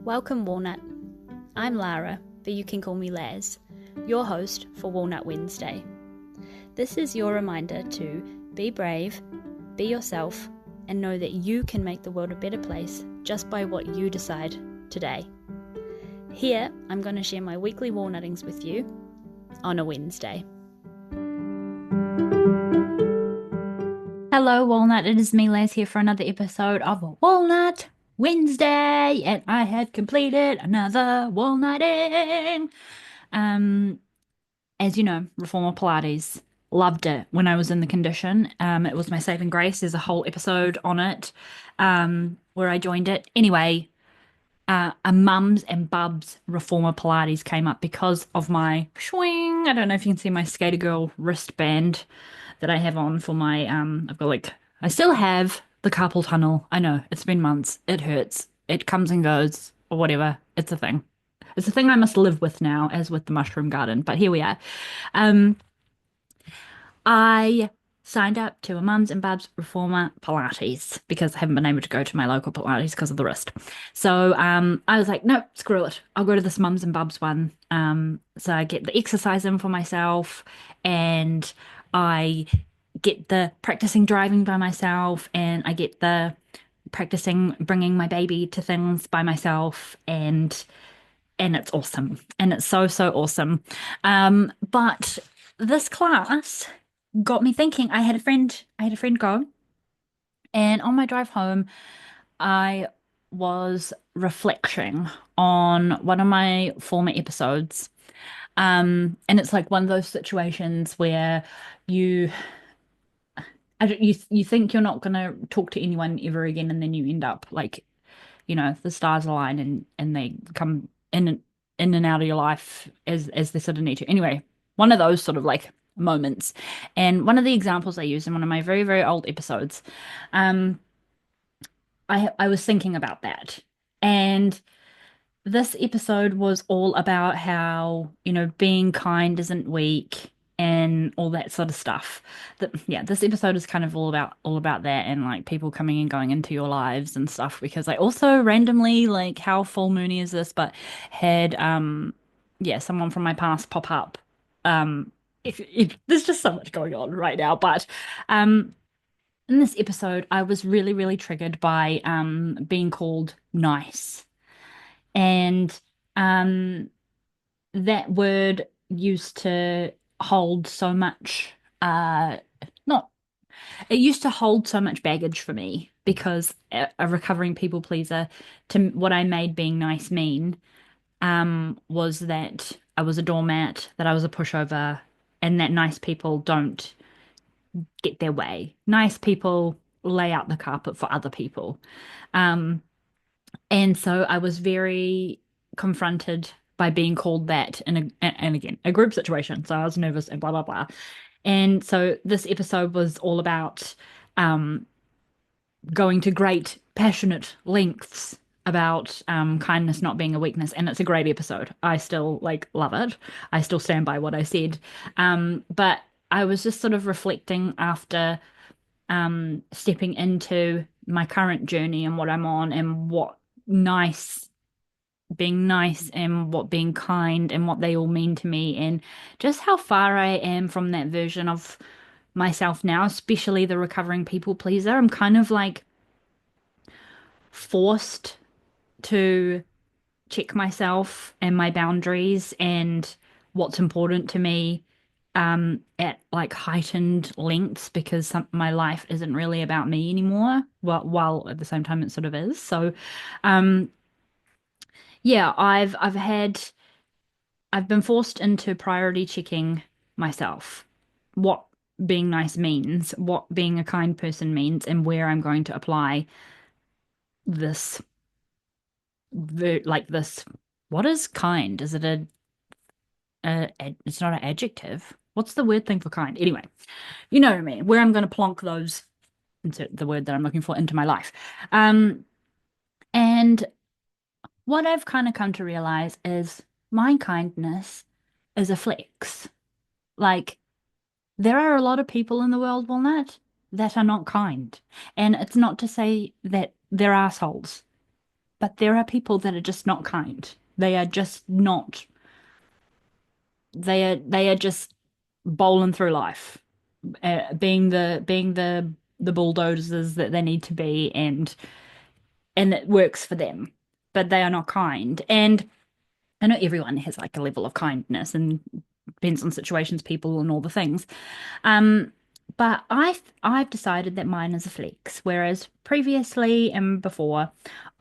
Welcome, Walnut. I'm Lara, but you can call me Laz, your host for Walnut Wednesday. This is your reminder to be brave, be yourself, and know that you can make the world a better place just by what you decide today. Here, I'm going to share my weekly walnuttings with you on a Wednesday. Hello, Walnut. It is me, Laz, here for another episode of Walnut Wednesday, and I had completed another walnutting. As you know, Reformer Pilates, loved it when I was in the condition. It was my saving grace. There's a whole episode on it, where I joined it. Anyway, a mums and bubs Reformer Pilates came up because of my swing. I don't know if you can see my Skater Girl wristband that I have on for my I've got I still have the carpal tunnel. I know, it's been months. It hurts. It comes and goes or whatever. It's a thing. It's a thing I must live with now, as with the mushroom garden. But here we are. Um, I signed up to a Mums and Bubs Reformer Pilates because I haven't been able to go to my local Pilates because of the wrist. So I was like, no, screw it. I'll go to this Mums and Bubs one. So I get the exercise in for myself and I get the practicing driving by myself and I get the practicing bringing my baby to things by myself and it's awesome. And it's so, so awesome. But this class got me thinking. I had a friend go, and on my drive home, I was reflecting on one of my former episodes. And it's like one of those situations where you you think you're not gonna talk to anyone ever again, and then you end up like, the stars align and they come in and out of your life as they sort of need to. Anyway, one of those sort of like moments. And one of the examples I used in one of my very, very old episodes, um, I was thinking about that. And this episode was all about how, being kind isn't weak and all that sort of stuff. Yeah, this episode is kind of all about that and like people coming and going into your lives and stuff because I also randomly, like, how full moony is this, but had yeah, someone from my past pop up. If there's just so much going on right now, but um in this episode I was really, really triggered by being called nice. And um, that word used to hold so much, not, it used to hold so much baggage for me because a recovering people pleaser, to what I made being nice mean, was that I was a doormat, that I was a pushover, and that nice people don't get their way. Nice people lay out the carpet for other people. Um, And so I was very confronted by being called that in and again, a group situation. So I was nervous and blah, blah, blah. And so this episode was all about um, going to great, passionate lengths about kindness not being a weakness. And it's a great episode. I still love it. I still stand by what I said. But I was just sort of reflecting after stepping into my current journey and what I'm on and what nice being nice and what being kind and what they all mean to me and just how far I am from that version of myself now, especially the recovering people pleaser. I'm kind of like forced to check myself and my boundaries and what's important to me at like heightened lengths because my life isn't really about me anymore. Well, while at the same time it sort of is. So, um, yeah, I've been forced into priority checking myself, what being nice means, what being a kind person means, and where I'm going to apply this this. What is kind? Is it it's not an adjective. What's the word thing for kind? Anyway, you know what I mean. Where I'm going to plonk those, insert the word that I'm looking for, into my life. And what I've kind of come to realize is my kindness is a flex. Like, there are a lot of people in the world, that are not kind. And it's not to say that they're assholes. But there are people that are just not kind. They are just not, they are just bowling through life, being the bulldozers that they need to be, and it works for them, but they are not kind. And I know everyone has like a level of kindness and depends on situations, people, and all the things. Um, but I've decided that mine is a flex, whereas previously and before,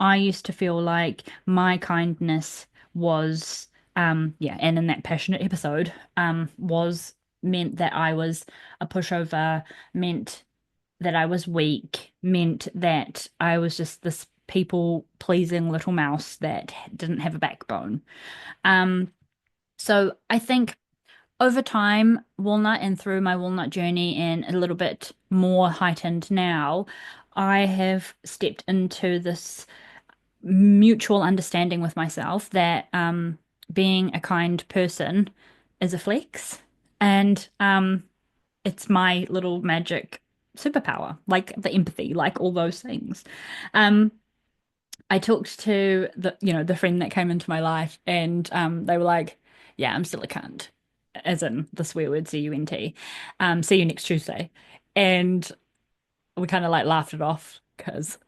I used to feel like my kindness was yeah, and in that passionate episode, was meant that I was a pushover, meant that I was weak, meant that I was just this people pleasing little mouse that didn't have a backbone. Um, so I think over time, Walnut and through my Walnut journey and a little bit more heightened now, I have stepped into this mutual understanding with myself that being a kind person is a flex, and it's my little magic superpower, like the empathy, like all those things. Um, I talked to the friend that came into my life, and they were like, "Yeah, I'm still a cunt," as in the swear word cunt. See you next Tuesday, and we kind of like laughed it off because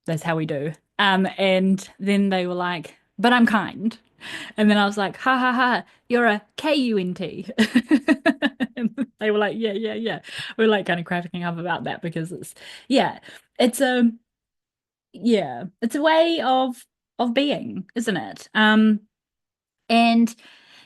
that's how we do. And then they were like, "But I'm kind," and then I was like, "Ha ha ha, you're a cunt." And they were like, "Yeah, yeah, yeah." We're like kind of cracking up about that because yeah, it's a yeah, it's a way of being, isn't it? And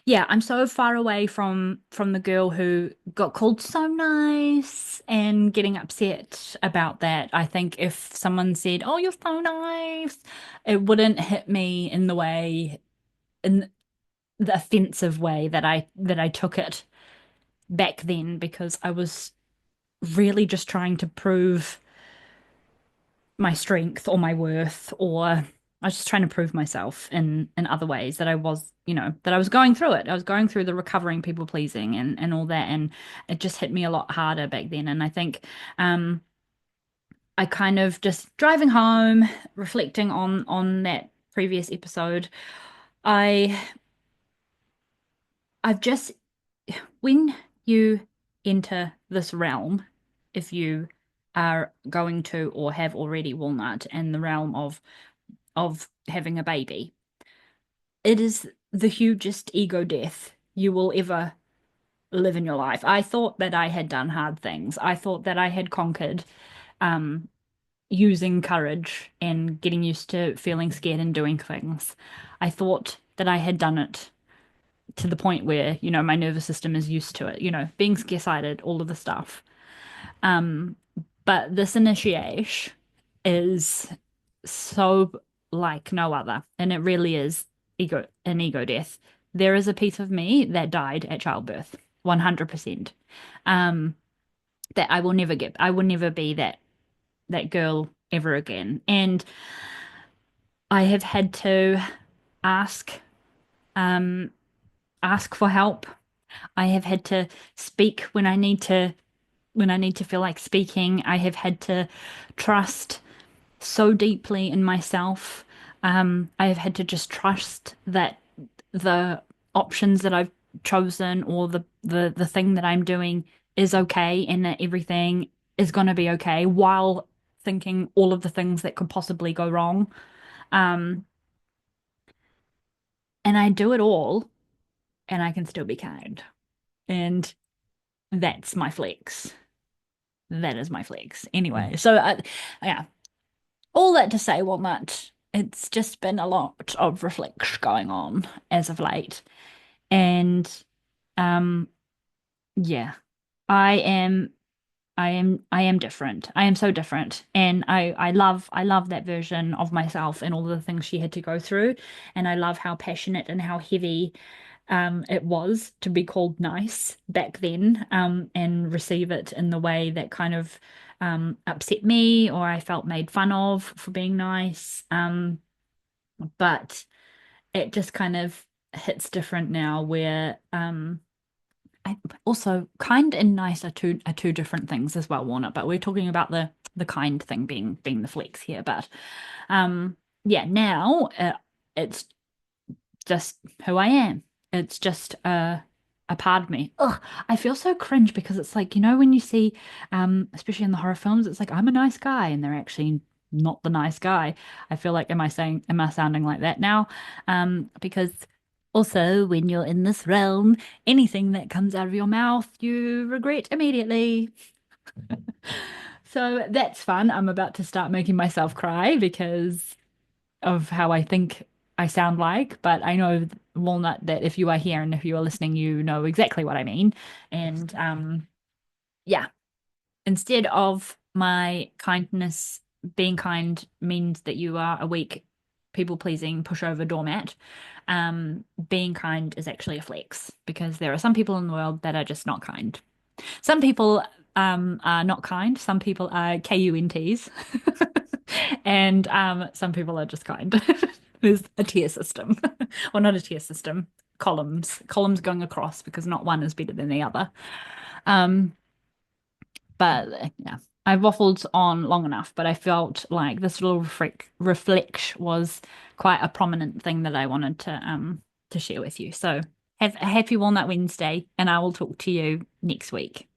yeah, I'm so far away from the girl who got called so nice and getting upset about that. I think if someone said, "Oh, you're so nice," it wouldn't hit me in the way, in the offensive way that I took it back then, because I was really just trying to prove my strength or my worth, or I was just trying to prove myself in other ways that I was, that I was going through it. I was going through the recovering people pleasing and all that, and it just hit me a lot harder back then. And I think um I kind of just driving home, reflecting on that previous episode, I I've just when you enter this realm, if you are going to or have already Walnut and the realm of having a baby, it is the hugest ego death you will ever live in your life. I thought that I had done hard things. I thought that I had conquered um, using courage and getting used to feeling scared and doing things. I thought that I had done it to the point where, my nervous system is used to it, being scare-sighted, all of the stuff. Um, but this initiation is so like no other, and it really is an ego death. There is a piece of me that died at childbirth, 100%. Um, that I will never get. I will never be that girl ever again. And I have had to ask um ask for help. I have had to speak when I need to feel like speaking. I have had to trust so deeply in myself. I have had to just trust that the options that I've chosen, or the thing that I'm doing, is okay, and that everything is going to be okay, while thinking all of the things that could possibly go wrong. Um, and I do it all, and I can still be kind. And that's my flex. That is my flex. Anyway, so yeah, all that to say, Walnut, it's just been a lot of reflection going on as of late. And um yeah, I am I am different. I am so different. And I love that version of myself and all the things she had to go through. And I love how passionate and how heavy it was to be called nice back then, and receive it in the way that kind of upset me, or I felt made fun of for being nice. But it just kind of hits different now, where I also, kind and nice are two different things as well, Warner. But we're talking about the kind thing being the flex here. But yeah, now it's just who I am. It's just a part of me. Ugh, I feel so cringe because it's like, when you see, especially in the horror films, it's like I'm a nice guy and they're actually not the nice guy. I feel like, am I sounding like that now? Because also when you're in this realm, anything that comes out of your mouth, you regret immediately. So that's fun. I'm about to start making myself cry because of how I think I sound like, but I know, Walnut, that if you are here and if you are listening, you know exactly what I mean. And yeah, instead of my kindness, being kind means that you are a weak, people-pleasing, pushover doormat. Being kind is actually a flex because there are some people in the world that are just not kind. Some people are not kind. Some people are KUNTs. And some people are just kind. There's a tier system. Well, not a tier system, columns. Columns going across because not one is better than the other. Um, but yeah, I waffled on long enough, but I felt like this little reflect was quite a prominent thing that I wanted to share with you. So have a happy Walnut Wednesday, and I will talk to you next week.